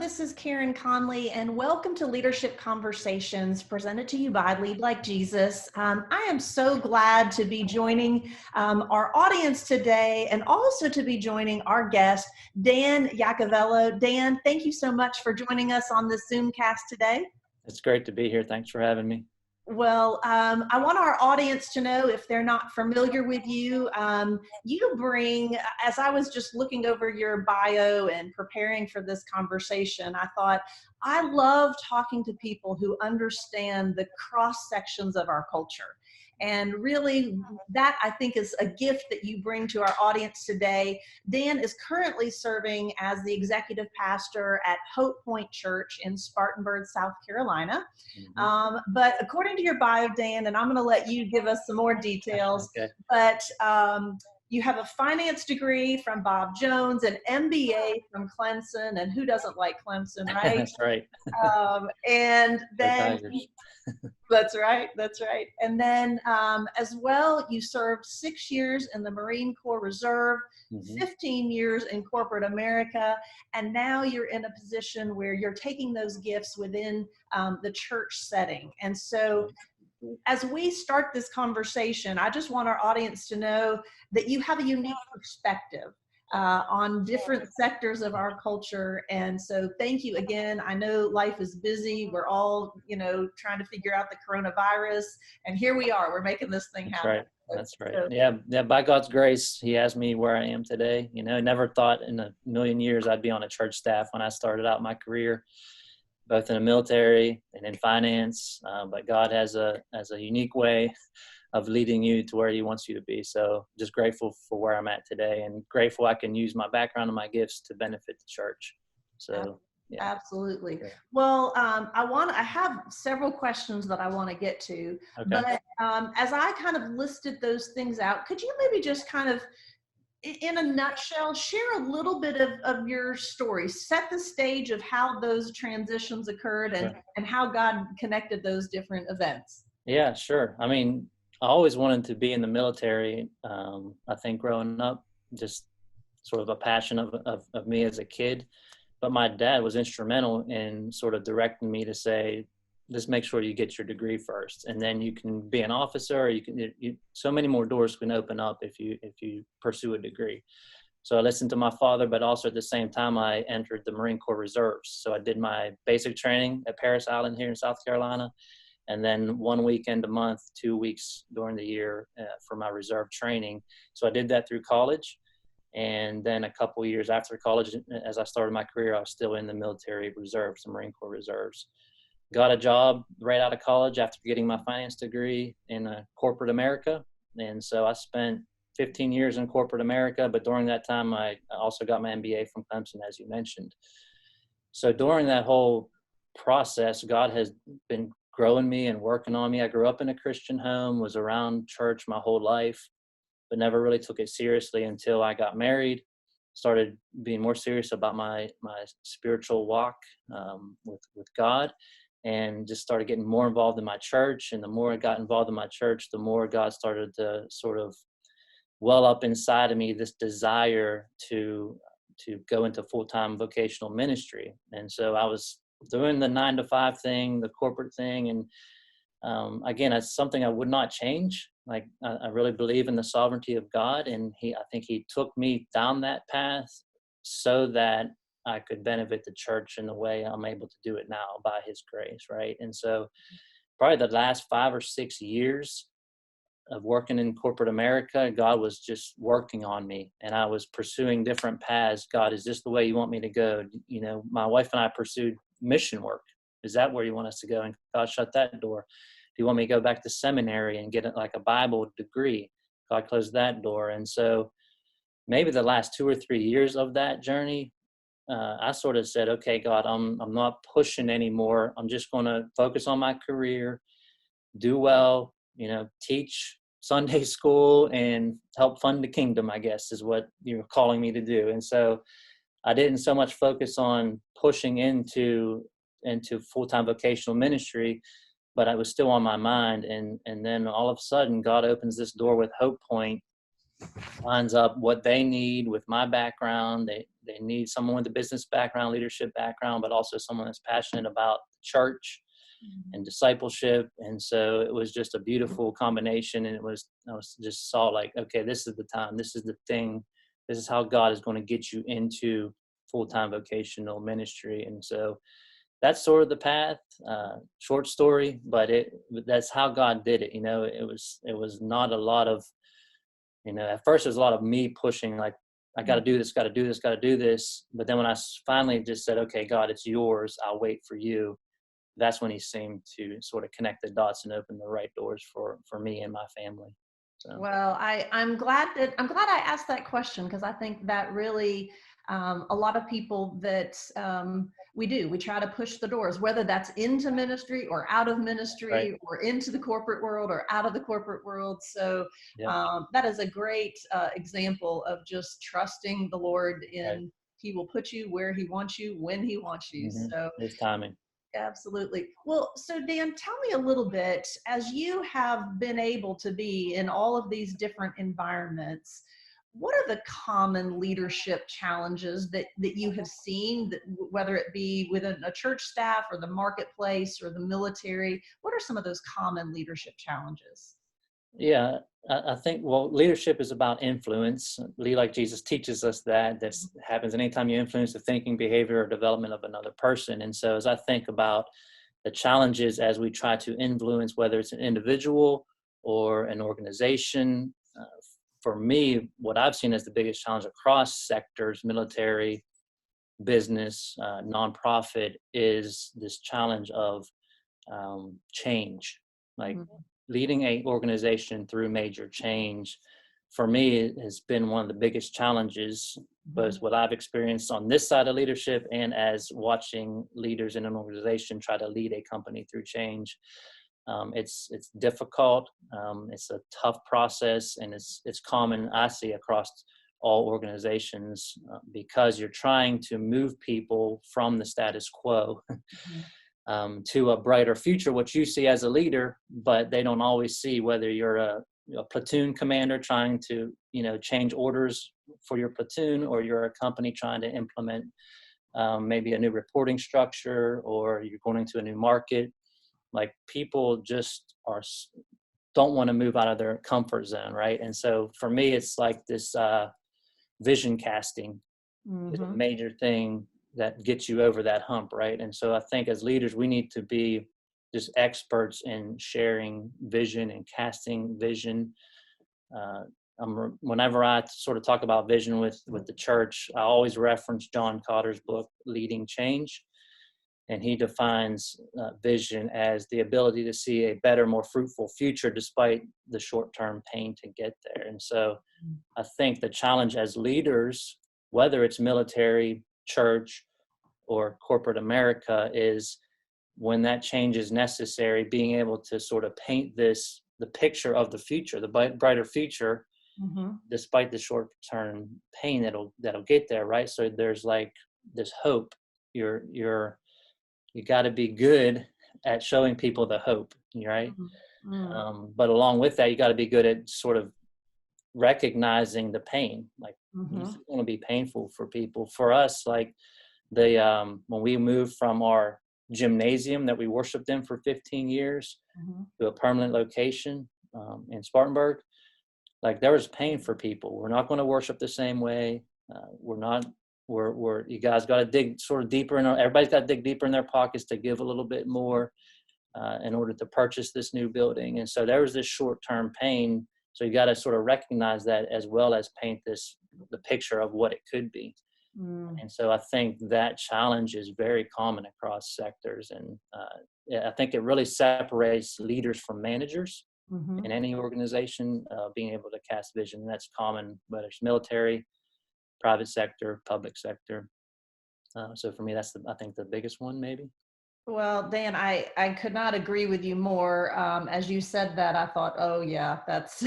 this is Karen Conley, and welcome to Leadership Conversations presented to you by Lead Like Jesus. I am so glad to be joining our audience today and also to be joining our guest, Dan Iacovello. Dan, thank you so much for joining us on this Zoomcast today. It's great to be here. Thanks for having me. Well, I want our audience to know, if they're not familiar with you, you bring, as I was just looking over your bio and preparing for this conversation, I thought, I love talking to people who understand the cross sections of our culture. And really, that I think is a gift that you bring to our audience today. Dan is currently serving as the executive pastor at Hope Point Church in Spartanburg, South Carolina. But according to your bio, Dan, and I'm going to let you give us some more details, Okay. but you have a finance degree from Bob Jones, an MBA from Clemson, and who doesn't like Clemson, right? That's right. And then, Tigers. that's right. And then as well, you served 6 years in the Marine Corps Reserve, 15 years in corporate America, and now you're in a position where you're taking those gifts within the church setting. And so as we start this conversation, I just want our audience to know that you have a unique perspective on different sectors of our culture. And so thank you again. I know life is busy. We're all, trying to figure out the coronavirus, and here we are, we're making this thing happen. That's right. Yeah. By God's grace, he has me where I am today. I never thought in a million years I'd be on a church staff when I started out my career, both in the military and in finance. But God has a unique way of leading you to where he wants you to be. So just grateful for where I'm at today, and grateful I can use my background and my gifts to benefit the church. So yeah. Absolutely. Yeah. Well, I have several questions that I want to get to, Okay. but as I kind of listed those things out, could you maybe just kind of, in a nutshell, share a little bit of your story, set the stage of how those transitions occurred and how God connected those different events? Yeah, sure. I always wanted to be in the military. I think growing up, just sort of a passion of me as a kid. But my dad was instrumental in sort of directing me to say, just make sure you get your degree first, and then you can be an officer. Or so many more doors can open up if you pursue a degree. So I listened to my father, but also at the same time, I entered the Marine Corps Reserves. So I did my basic training at Parris Island here in South Carolina, and then 1 weekend a month, 2 weeks during the year for my reserve training. So I did that through college. And then a couple of years after college, as I started my career, I was still in the military reserves, the Marine Corps Reserves. Got a job right out of college after getting my finance degree in corporate America. And so I spent 15 years in corporate America, but during that time, I also got my MBA from Clemson, as you mentioned. So during that whole process, God has been growing me and working on me. I grew up in a Christian home, was around church my whole life, but never really took it seriously until I got married, started being more serious about my spiritual walk with God, and just started getting more involved in my church. And the more I got involved in my church, the more God started to sort of well up inside of me this desire to go into full-time vocational ministry. And so I was doing the 9-to-5 thing, the corporate thing, and again, it's something I would not change. Like, I really believe in the sovereignty of God, and I think he took me down that path so that I could benefit the church in the way I'm able to do it now by his grace, right? And so probably the last 5 or 6 years of working in corporate America, God was just working on me, and I was pursuing different paths. God, is this the way you want me to go? My wife and I pursued mission work. Is that where you want us to go? And God shut that door. Do you want me to go back to seminary and get like a Bible degree? God closed that door. And so maybe the last 2 or 3 years of that journey, I sort of said, okay, God, I'm not pushing anymore. I'm just going to focus on my career, do well, teach Sunday school and help fund the kingdom, I guess, is what you're calling me to do. And so I didn't so much focus on pushing into full-time vocational ministry, but I was still on my mind. And then all of a sudden, God opens this door with Hope Point lines up what they need with my background. They need someone with a business background, leadership background, but also someone that's passionate about church and discipleship. And so it was just a beautiful combination. And I was just saw like, okay, this is the time, this is the thing, this is how God is going to get you into full-time vocational ministry. And so that's sort of the path. Short story, but that's how God did it. It was not a lot of, at first there's a lot of me pushing, like, I got to do this, got to do this, got to do this. But then when I finally just said, okay, God, it's yours, I'll wait for you. That's when he seemed to sort of connect the dots and open the right doors for me and my family. So. Well, I'm glad I asked that question, because I think that really, a lot of people that we try to push the doors, whether that's into ministry or out of ministry, Right. or into the corporate world or out of the corporate world. So Yep. that is a great example of just trusting the Lord in, Right. he will put you where he wants you, when he wants you. Mm-hmm. So His timing. absolutely. Well, so Dan, tell me a little bit, as you have been able to be in all of these different environments, what are the common leadership challenges that you have seen, that whether it be within a church staff or the marketplace or the military? What are some of those common leadership challenges? Yeah, I think, well, leadership is about influence. Lead like Jesus teaches us that happens anytime you influence the thinking, behavior, or development of another person. And so as I think about the challenges as we try to influence, whether it's an individual or an organization, for me, what I've seen as the biggest challenge across sectors, military, business, nonprofit, is this challenge of change. Like, Mm-hmm. leading a organization through major change, for me, it has been one of the biggest challenges, both what I've experienced on this side of leadership and as watching leaders in an organization try to lead a company through change. It's difficult. It's a tough process, and it's common, I see, across all organizations, because you're trying to move people from the status quo to a brighter future, what you see as a leader, but they don't always see whether you're a platoon commander trying to change orders for your platoon, or you're a company trying to implement maybe a new reporting structure, or you're going into a new market. Like, people just don't want to move out of their comfort zone, right? And so for me, it's like this vision casting is a major thing that gets you over that hump, right? And so I think as leaders, we need to be just experts in sharing vision and casting vision. Whenever I sort of talk about vision with the church, I always reference John Cotter's book, Leading Change. And he defines vision as the ability to see a better, more fruitful future despite the short-term pain to get there. And so I think the challenge as leaders, whether it's military, church, or corporate America, is when that change is necessary, being able to sort of paint the picture of the future, the brighter future, despite the short-term pain that'll get there, right? So there's like this hope. You got to be good at showing people the hope, right? But along with that, you got to be good at sort of recognizing the pain. Like, it's going to be painful for people. For us, like, when we moved from our gymnasium that we worshiped in for 15 years to a permanent location in Spartanburg, like, there was pain for people. We're not going to worship the same way. You guys got to dig sort of deeper everybody's got to dig deeper in their pockets to give a little bit more in order to purchase this new building. And so there was this short-term pain. So you got to sort of recognize that, as well as paint the picture of what it could be. And so I think that challenge is very common across sectors. And I think it really separates leaders from managers in any organization, being able to cast vision. And that's common, whether it's military, private sector, public sector. So for me, that's I think the biggest one, maybe. Well, Dan, I could not agree with you more. As you said that, I thought, oh yeah, that's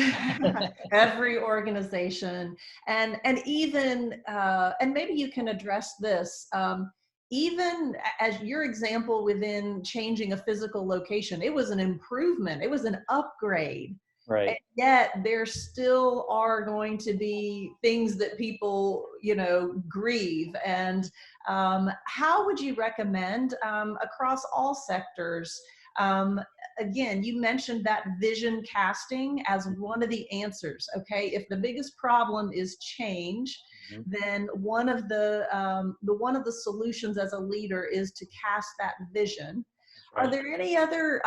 every organization, and even and maybe you can address this. Even as your example within changing a physical location, it was an improvement, it was an upgrade. Right. Yet there still are going to be things that people, grieve. And how would you recommend across all sectors? Um, Again, you mentioned that vision casting as one of the answers. Okay, if the biggest problem is change, Mhm. then one of the solutions as a leader is to cast that vision. That's Are right. there any other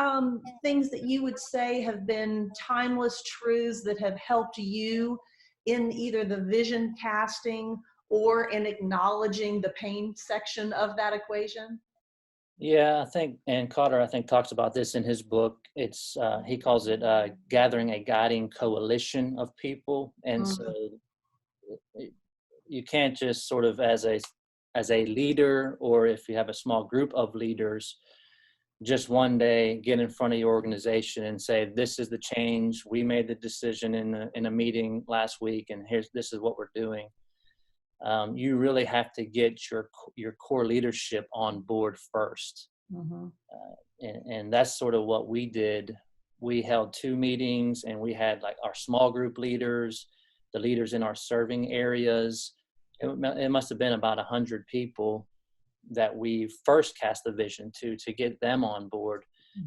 things that you would say have been timeless truths that have helped you in either the vision casting or in acknowledging the pain section of that equation? Yeah, I think, and Cotter, I think, talks about this in his book. It's he calls it gathering a guiding coalition of people, and so Mm, it- you can't just sort of as a leader, or if you have a small group of leaders, just one day get in front of your organization and say, "This is the change. We made the decision in a meeting last week, and this is what we're doing." You really have to get your core leadership on board first, mhm, and that's sort of what we did. We held 2 meetings, and we had like our small group leaders, the leaders in our serving areas. It must have been about 100 people that we first cast the vision to get them on board,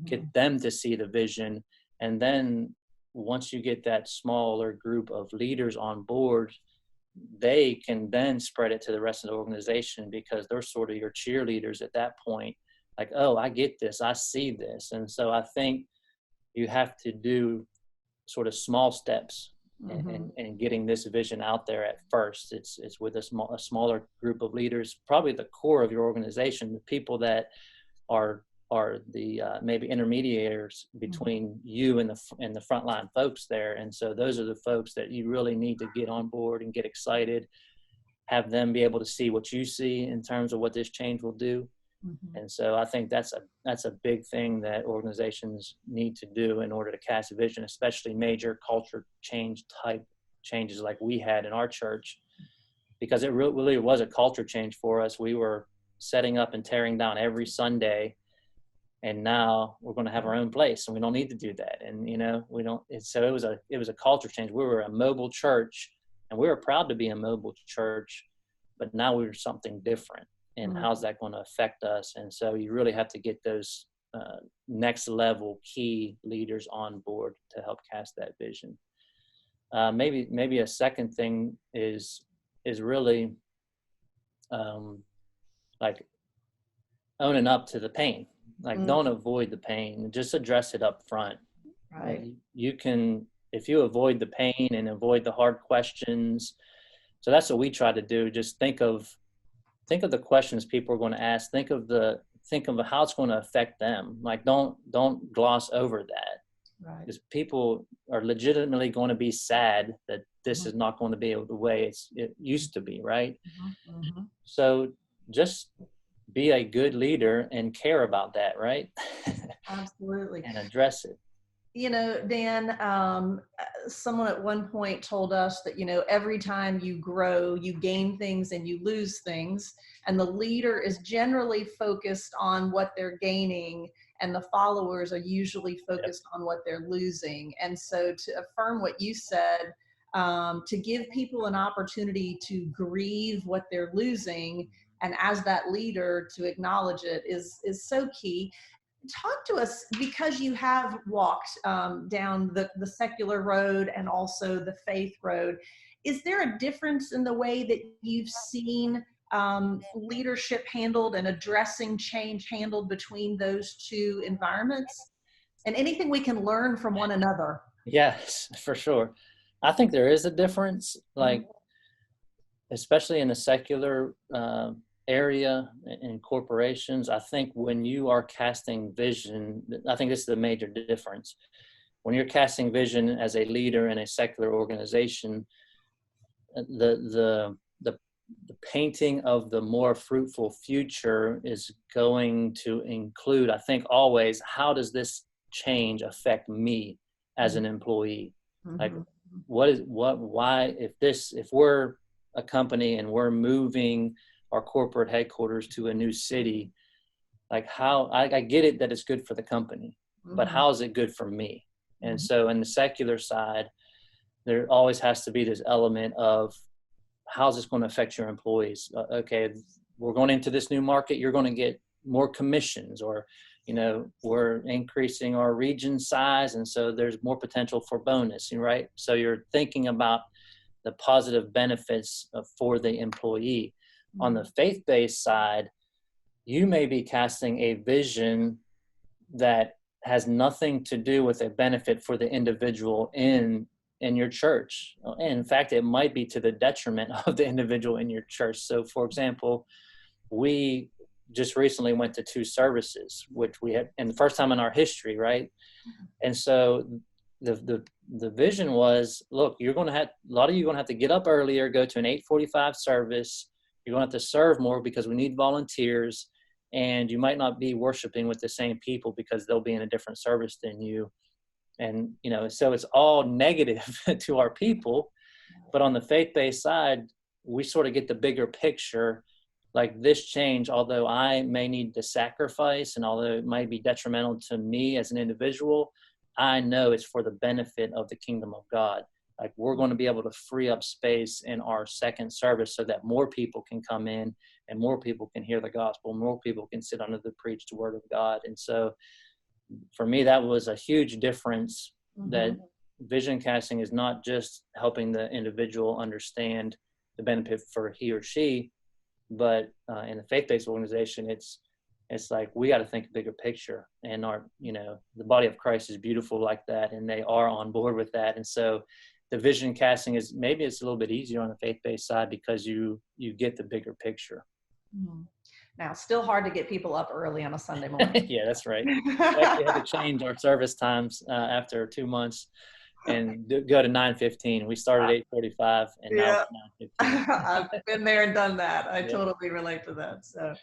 get mhm, them to see the vision, and then once you get that smaller group of leaders on board, they can then spread it to the rest of the organization because they're sort of your cheerleaders at that point. Like, oh, I get this, I see this. And so I think you have to do sort of small steps mhm, and getting this vision out there at first. It's with a smaller group of leaders, probably the core of your organization, the people that are the maybe intermediaries mhm, between you and the frontline folks there. And so those are the folks that you really need to get on board and get excited, have them be able to see what you see in terms of what this change will do. mhm. And so I think that's a big thing that organizations need to do in order to cast a vision, especially major culture change type changes like we had in our church, because it really was a culture change for us. We were setting up and tearing down every Sunday, and now we're going to have our own place, and we don't need to do that. And we don't. So it was a culture change. We were a mobile church, and we were proud to be a mobile church, but now we were something different. And Mm. how's that going to affect us? And so you really have to get those next level key leaders on board to help cast that vision. Maybe a second thing is really um, like owning up to the pain. Like, Mm, don't avoid the pain, just address it up front. right. You can, if you avoid the pain and avoid the hard questions. So that's what we try to do. Just think of the questions people are going to ask. Think of how it's going to affect them. Like, don't gloss over that, Right. because people are legitimately going to be sad that this Mhm, is not going to be the way it used to be, right? mhm, mhm. So just be a good leader and care about that, right? Absolutely. And address it. Dan, someone at one point told us that, every time you grow, you gain things and you lose things. And the leader is generally focused on what they're gaining, and the followers are usually Yep. focused on what they're losing. And so, to affirm what you said, to give people an opportunity to grieve what they're losing, and as that leader to acknowledge it is so key. Talk to us, because you have walked down the secular road and also the faith road. Is there a difference in the way that you've seen leadership handled and addressing change handled between those two environments, and anything we can learn from one another? Yes, for sure. I think there is a difference, Mhm, like especially in the secular area in corporations. I think when you are casting vision, I think this is the major difference. When you're casting vision as a leader in a secular organization, the the painting of the more fruitful future is going to include, I think, always, how does this change affect me as mhm, an employee? Like, mhm, why, if we're a company and we're moving our corporate headquarters to a new city, like, how I get it that it's good for the company, but mhm, how is it good for me? And so in the secular side, there always has to be this element of how's this going to affect your employees? Okay, we're going into this new market. You're going to get more commissions, or, we're increasing our region size. And so there's more potential for bonus, right? So you're thinking about the positive benefits for the employee. On the faith-based side, you may be casting a vision that has nothing to do with a benefit for the individual in your church. And in fact, it might be to the detriment of the individual in your church. So for example, we just recently went to 2 services, which we had, and the first time in our history, right? And so the vision was, look, you're going to have, a lot of you are going to have to get up earlier, go to an 8:45 service. You're going to have to serve more because we need volunteers, and you might not be worshiping with the same people because they'll be in a different service than you. And, so it's all negative to our people. But on the faith-based side, we sort of get the bigger picture. Like, this change, although I may need to sacrifice, and although it might be detrimental to me as an individual, I know it's for the benefit of the kingdom of God. Like, we're going to be able to free up space in our second service so that more people can come in and more people can hear the gospel, more people can sit under the preached word of God. And so for me, that was a huge difference, that vision casting is not just helping the individual understand the benefit for he or she, but in the faith-based organization, it's like we got to think bigger picture, and the body of Christ is beautiful like that, and they are on board with that. And so the vision casting is, maybe it's a little bit easier on the faith-based side because you get the bigger picture. Now, still hard to get people up early on a Sunday morning. Yeah, that's right. We actually had to change our service times after 2 months and go to 9:15. We started 8:45, and now it's 9:15. I've been there and done that. I totally relate to that. So,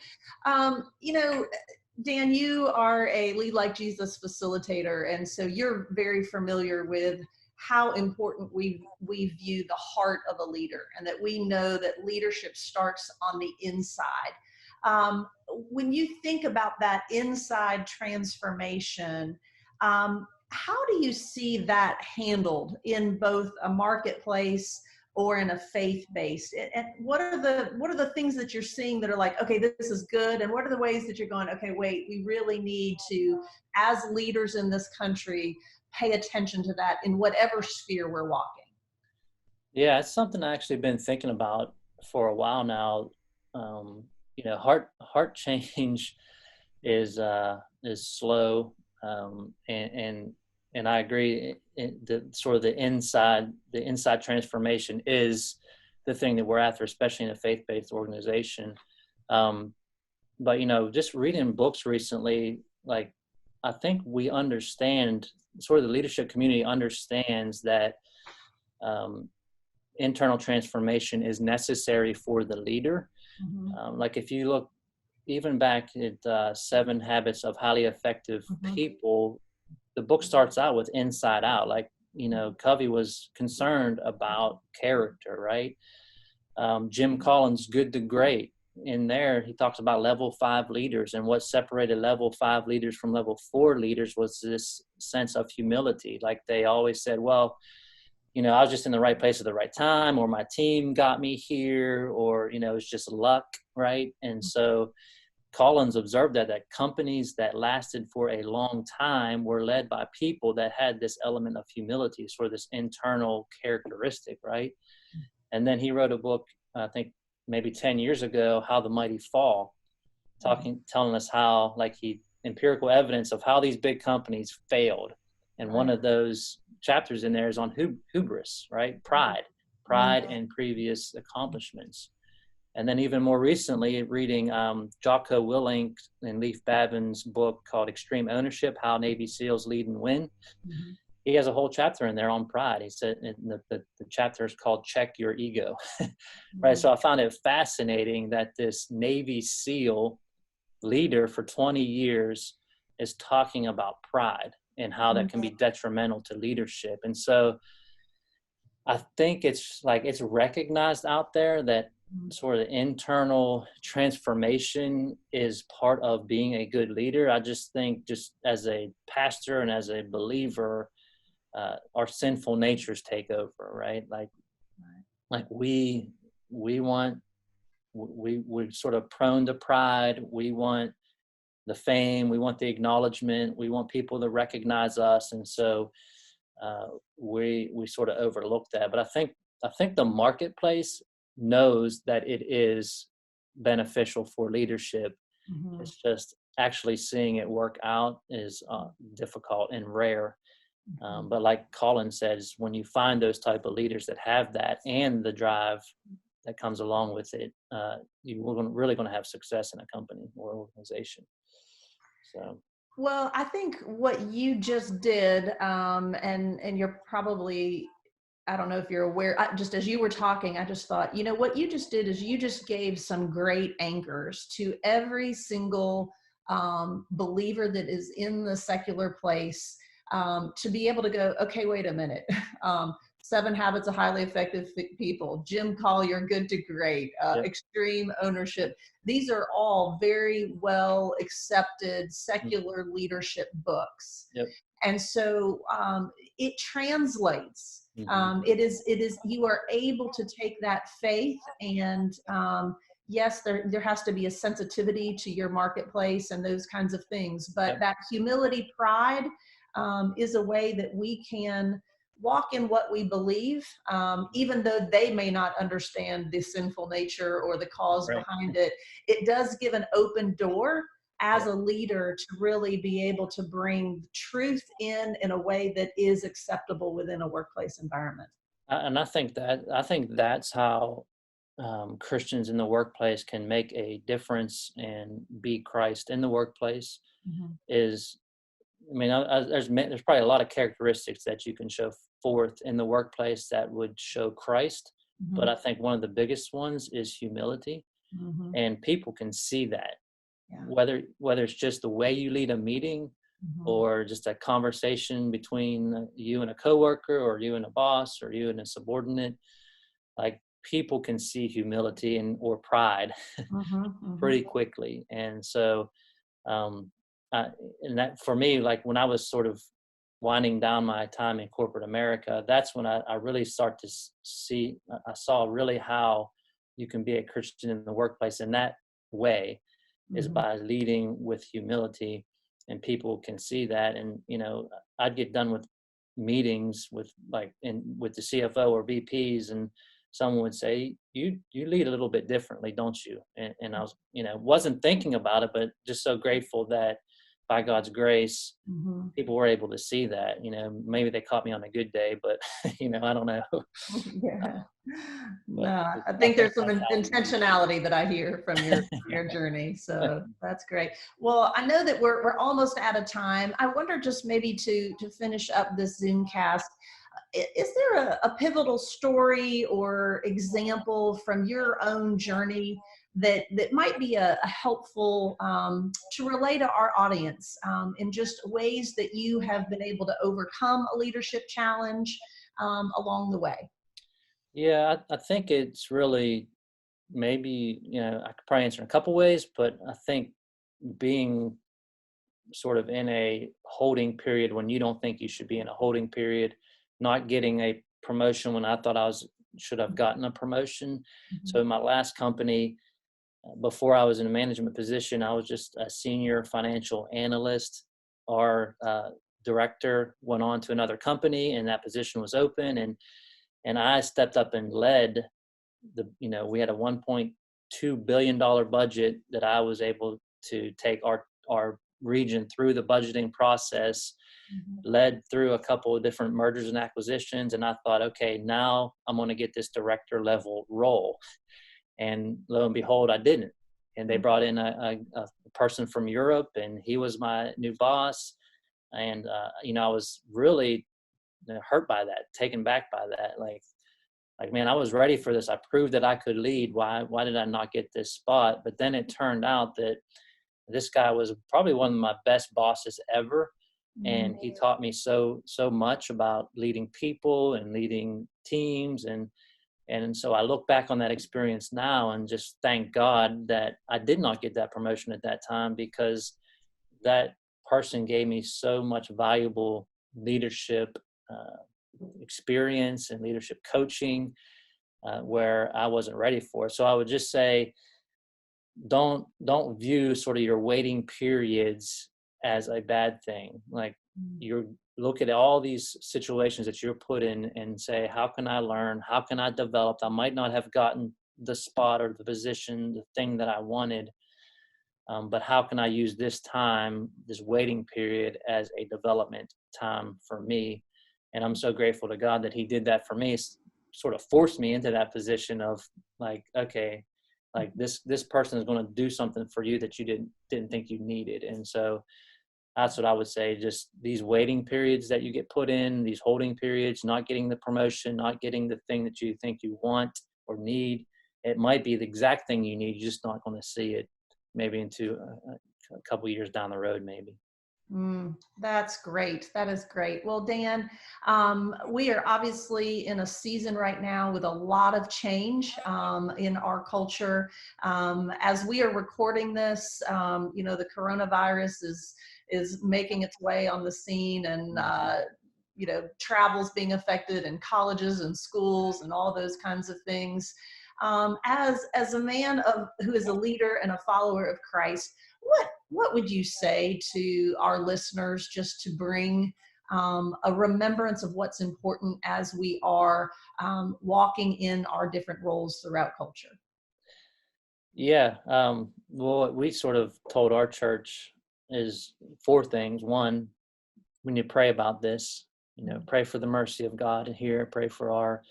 Dan, you are a Lead Like Jesus facilitator, and so you're very familiar with how important we view the heart of a leader, and that we know that leadership starts on the inside. When you think about that inside transformation, how do you see that handled in both a marketplace or in a faith-based? And what are the things that you're seeing that are like, okay, this is good, and what are the ways that you're going, okay, wait, we really need to, as leaders in this country, pay attention to that in whatever sphere we're walking? Yeah, it's something I've actually been thinking about for a while now. Heart change is slow, and I agree. The sort of the inside transformation is the thing that we're after, especially in a faith-based organization. But just reading books recently, like, I think we understand, sort of the leadership community understands that internal transformation is necessary for the leader. Like, if you look even back at 7 Habits of Highly Effective People, the book starts out with inside out. Like, Covey was concerned about character, right? Jim Collins' Good to Great, in there he talks about level 5 leaders, and what separated level 5 leaders from level 4 leaders was this sense of humility. Like, they always said, well, I was just in the right place at the right time, or my team got me here, or, it's just luck, right? And so Collins observed that companies that lasted for a long time were led by people that had this element of humility, sort of this internal characteristic, right? And then he wrote a book, I think maybe 10 years ago, How the Mighty Fall, telling us how, like, empirical evidence of how these big companies failed. And one of those chapters in there is on hubris, right? Pride and previous accomplishments. And then even more recently, reading Jocko Willink and Leif Babin's book called Extreme Ownership, How Navy SEALs Lead and Win. He has a whole chapter in there on pride. He said the chapter is called Check Your Ego, right? So I found it fascinating that this Navy SEAL leader for 20 years is talking about pride and how that can be detrimental to leadership. And so I think it's recognized out there that sort of the internal transformation is part of being a good leader. I just think, just as a pastor and as a believer, our sinful natures take over, right? Like we're sort of prone to pride. We want the fame, we want the acknowledgement, we want people to recognize us, and so we sort of overlook that. But I think the marketplace knows that it is beneficial for leadership. Mm-hmm. It's just actually seeing it work out is difficult and rare. But like Colin says, when you find those type of leaders that have that and the drive that comes along with it, you're really going to have success in a company or organization. So. Well, I think what you just did, and you're probably, I don't know if you're aware, just as you were talking, I just thought, what you just did is you just gave some great anchors to every single believer that is in the secular place, to be able to go, okay, wait a minute. 7 Habits of Highly Effective People, Jim Collier, Good to Great, Yep. Extreme Ownership. These are all very well accepted Mm-hmm. secular leadership books. Yep. And so it translates. Mm-hmm. It is, you are able to take that faith and, yes, there has to be a sensitivity to your marketplace and those kinds of things, but Yep. that humility, pride, is a way that we can walk in what we believe, even though they may not understand the sinful nature or the cause Right. behind it. It does give an open door as Yep. a leader to really be able to bring truth in a way that is acceptable within a workplace environment. And I think that's how Christians in the workplace can make a difference and be Christ in the workplace. Mm-hmm. Is, I mean, there's probably a lot of characteristics that you can show forth in the workplace that would show Christ, Mm-hmm. but I think one of the biggest ones is humility, Mm-hmm. and people can see that. Yeah. Whether it's just the way you lead a meeting, Mm-hmm. or just a conversation between you and a coworker, or you and a boss, or you and a subordinate, like people can see humility or pride Mm-hmm. pretty quickly. And so um, and that for me, like when I was sort of winding down my time in corporate America, that's when I really start to see, I saw really how you can be a Christian in the workplace in that way, is Mm-hmm. by leading with humility, and people can see that. And, I'd get done with meetings with with the CFO or VPs, and someone would say, you lead a little bit differently, don't you? And I was, wasn't thinking about it, but just so grateful that by God's grace, Mm-hmm. people were able to see that. Maybe they caught me on a good day, but I don't know. Yeah. But No, I think think there's some that's how we do intentionality that I hear from your journey. So that's great. Well, I know that we're almost out of time. I wonder, just maybe to finish up this Zoomcast, is there a pivotal story or example from your own journey that might be a helpful, to relay to our audience, in just ways that you have been able to overcome a leadership challenge along the way? Yeah, I think it's really, maybe, I could probably answer in a couple ways, but I think being sort of in a holding period when you don't think you should be in a holding period, not getting a promotion when I thought should have gotten a promotion. Mm-hmm. So in my last company, before I was in a management position, I was just a senior financial analyst. Our director went on to another company, and that position was open, and I stepped up and led we had a $1.2 billion budget that I was able to take our region through the budgeting process, Mm-hmm. led through a couple of different mergers and acquisitions. And I thought, okay, now I'm going to get this director level role. And lo and behold, I didn't. And they brought in a person from Europe, and he was my new boss. And, I was really hurt by that, taken back by that. Like, man, I was ready for this. I proved that I could lead. Why did I not get this spot? But then it turned out that this guy was probably one of my best bosses ever. And he taught me so much about leading people and leading teams. And so I look back on that experience now and just thank God that I did not get that promotion at that time, because that person gave me so much valuable leadership experience and leadership coaching where I wasn't ready for. So I would just say, don't view sort of your waiting periods as a bad thing. Like, you look at all these situations that you're put in and say, how can I learn? How can I develop? I might not have gotten the spot or the position, the thing that I wanted. But how can I use this time, this waiting period, as a development time for me? And I'm so grateful to God that He did that for me, sort of forced me into that position of like, okay, like this person is going to do something for you that you didn't think you needed. And so that's what I would say. Just these waiting periods that you get put in, these holding periods, not getting the promotion, not getting the thing that you think you want or need. It might be the exact thing you need. You're just not going to see it maybe into a couple years down the road, maybe. That's great. That is great. Well, Dan, we are obviously in a season right now with a lot of change in our culture. As we are recording this, the coronavirus is making its way on the scene, and travel's being affected, and colleges and schools and all those kinds of things. As a man who is a leader and a follower of Christ, what would you say to our listeners just to bring a remembrance of what's important as we are walking in our different roles throughout culture? Yeah. Well, what we sort of told our church is 4 things. One, we need to pray about this, pray for the mercy of God here, pray for our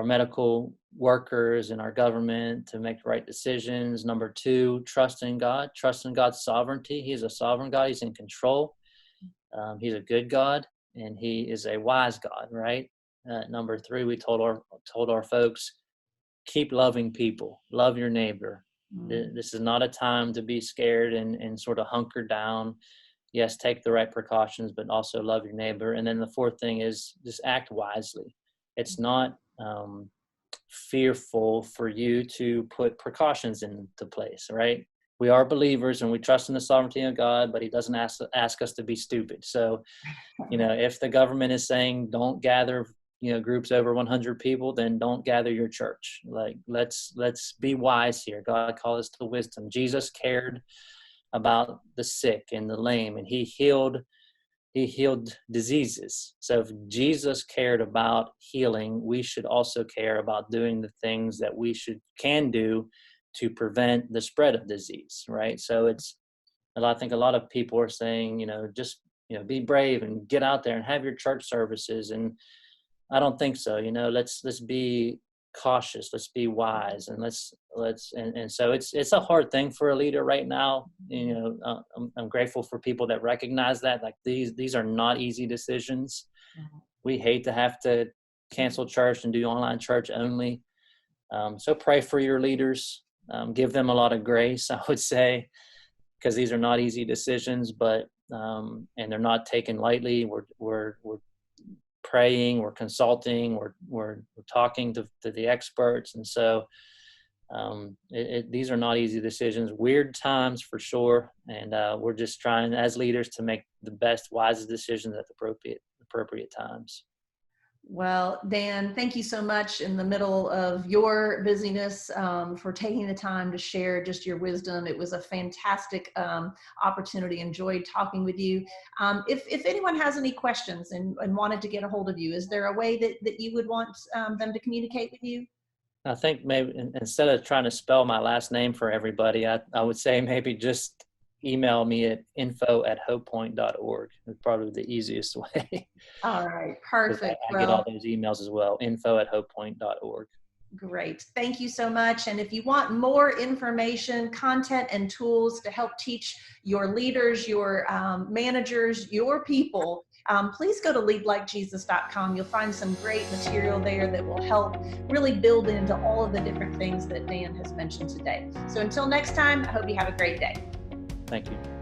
medical workers and our government to make the right decisions. Number 2, trust in God, trust in God's sovereignty. He's a sovereign God. He's in control. He's a good God, and He is a wise God, right? Number 3, we told our folks, keep loving people, love your neighbor. This is not a time to be scared and sort of hunker down. Yes, take the right precautions, but also love your neighbor. And then the 4th thing is just act wisely. It's not fearful for you to put precautions into place, right? We are believers and we trust in the sovereignty of God, but He doesn't ask us to be stupid. So, if the government is saying don't gather, groups over 100 people, then don't gather your church. Like, let's be wise here. God called us to wisdom. Jesus cared about the sick and the lame, and He healed diseases. So if Jesus cared about healing, we should also care about doing the things that we can do to prevent the spread of disease, right? So I think a lot of people are saying, just, be brave and get out there and have your church services. And I don't think so. Let's be cautious, let's be wise, and and so it's a hard thing for a leader right now. I'm grateful for people that recognize that, like, these are not easy decisions. We hate to have to cancel church and do online church only. So pray for your leaders, give them a lot of grace, I would say, because these are not easy decisions, but and they're not taken lightly. We're praying, we're consulting, we're talking to the experts. And so these are not easy decisions, weird times for sure. And we're just trying as leaders to make the best, wisest decisions at the appropriate times. Well, Dan, thank you so much in the middle of your busyness for taking the time to share just your wisdom. It was a fantastic opportunity. Enjoyed talking with you. If anyone has any questions and wanted to get a hold of you, is there a way that you would want them to communicate with you? I think maybe instead of trying to spell my last name for everybody, I would say maybe just email me at info@hopepoint.org. It's probably the easiest way. All right, perfect. I get all those emails as well, info@hopepoint.org. Great. Thank you so much. And if you want more information, content, and tools to help teach your leaders, your managers, your people, please go to leadlikejesus.com. You'll find some great material there that will help really build into all of the different things that Dan has mentioned today. So until next time, I hope you have a great day. Thank you.